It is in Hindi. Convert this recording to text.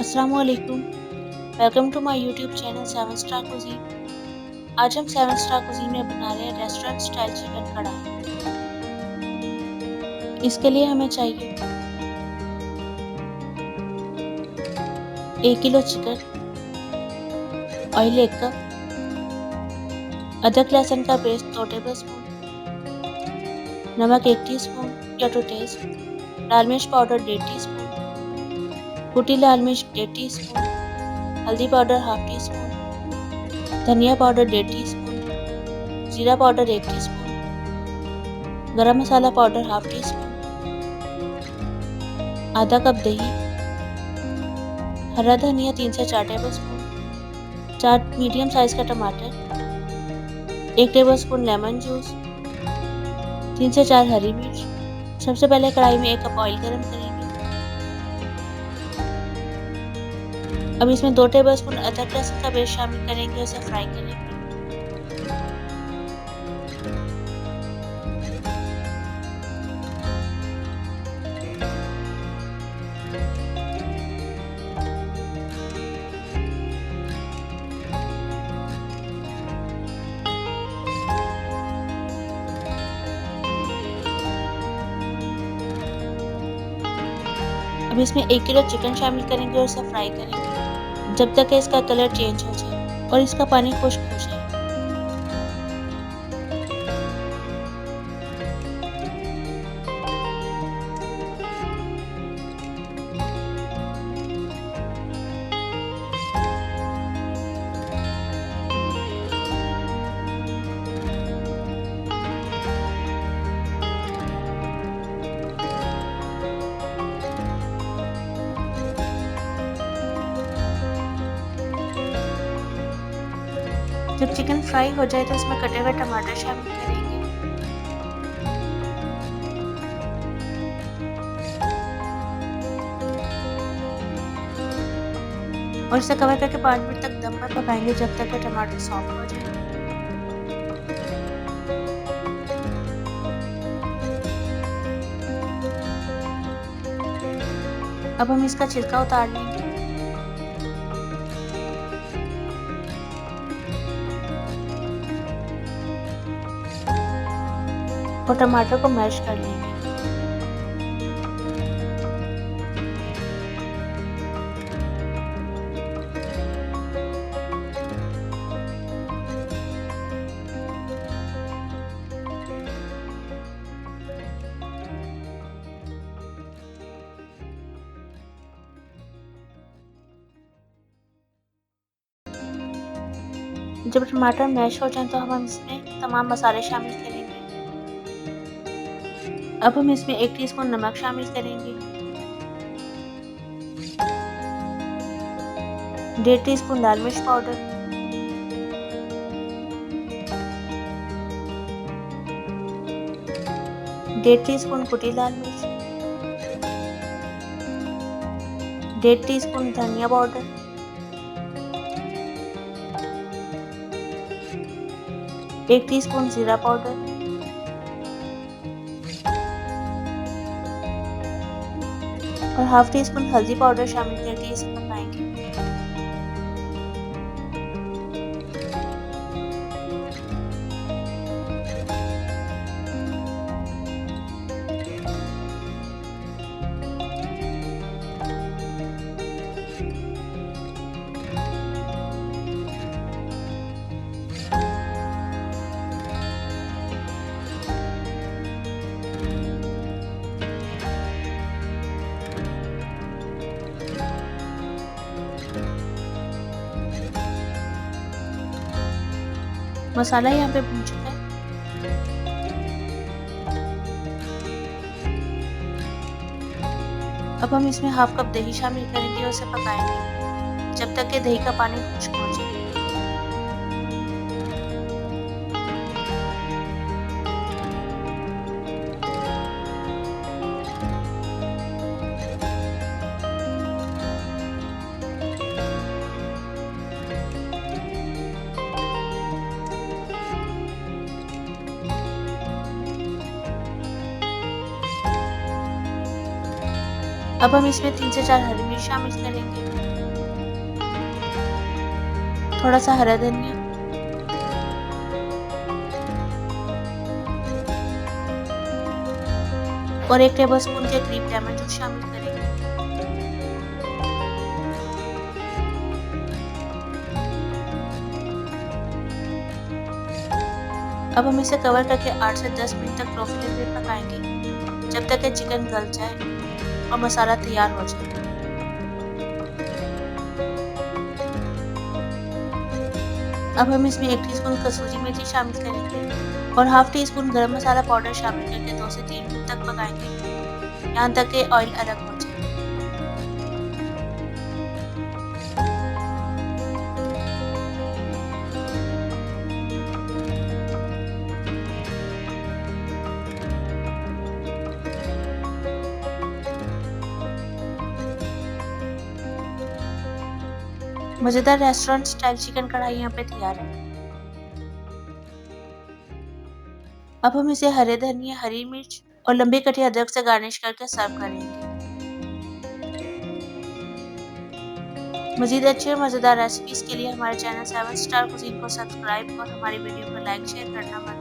अस्सलामुअलैकुम। Welcome to my YouTube channel seven star cuisine. आज हम सेवन स्टार कुजीन में बना रहे हैं रेस्टोरेंट स्टाइल चिकन कढ़ाई। इसके लिए हमें चाहिए 1 किलो चिकन, ऑयल 1 कप, अदरक लहसुन का पेस्ट 2 टेबलस्पून, नमक 1 टीस्पून या टू टेस्ट, लाल मिर्च पाउडर 1.5 टीस्पून, कुटी लाल मिर्च 1.5 टीस्पून, हल्दी पाउडर 1/2 टीस्पून, धनिया पाउडर 1.5 टीस्पून, जीरा पाउडर 1 टीस्पून, गरम मसाला पाउडर 1/2 टीस्पून, आधा कप दही, हरा धनिया 3 से 4 टेबलस्पून, 4 मीडियम साइज का टमाटर, 1 टेबलस्पून लेमन जूस, 3 से 4 हरी मिर्च। सबसे पहले कढ़ाई में 1 कप ऑयल गरम करेंगे। अब इसमें 2 टेबलस्पून अदरक लहसुन का पेस्ट शामिल करेंगे, उसे फ्राई करेंगे। अब इसमें 1 किलो चिकन शामिल करेंगे और उसे फ्राई करेंगे जब तक कि इसका कलर चेंज हो जाए और इसका पानी खुश्क हो जाए। जब चिकन फ्राई हो जाए तो इसमें कटे हुए टमाटर शामिल करेंगे। और इसे कवर करके 5 मिनट तक दम पर पकाएंगे जब तक कि टमाटर सॉफ्ट हो जाए। अब हम इसका छिलका उतार लेंगे। और टमाटर को मैश कर लेंगे। जब टमाटर मैश हो जाए तो हम इसमें तमाम मसाले शामिल करेंगे। अब हम इसमें 1 टीस्पून नमक शामिल करेंगे, 1.5 टीस्पून लाल मिर्च पाउडर, 1.5 टीस्पून कुटी लाल मिर्च, 1.5 टीस्पून धनिया पाउडर, 1 टीस्पून जीरा पाउडर और 1/2 टीस्पून हल्दी पाउडर शामिल करके इसे पकाएंगे। मसाला यहाँ पे भून चुका है। अब हम इसमें 1/2 कप दही शामिल करेंगे और उसे पकाएंगे जब तक कि दही का पानी खुश्क हो जाए। अब हम इसमें 3 से 4 हरी मिर्च शामिल करेंगे। थोड़ा सा हरा धनिया और 1 टेबलस्पून के करीब लेमन जूस शामिल करेंगे। अब हम इसे कवर करके 8 से 10 मिनट तक लो फ्लेम पे पकाएंगे, जब तक कि चिकन गल जाए और मसाला तैयार हो जाए। अब हम इसमें 1 टीस्पून कसूरी मेथी शामिल करेंगे और हाफ टी स्पून गरम मसाला पाउडर शामिल करके 2 से 3 मिनट तक पकाएंगे, यहाँ तक कि ऑयल अलग हो जाए। मजेदार रेस्टोरेंट स्टाइल चिकन कढ़ाई यहाँ पे तैयार है। अब हम इसे हरे धनिया, हरी मिर्च और लंबी कटी अदरक से गार्निश करके सर्व करेंगे। मजीद अच्छी और मजेदार रेसिपीज के लिए हमारे चैनल 7 स्टार कुजीन को सब्सक्राइब और हमारी वीडियो को लाइक शेयर करना मत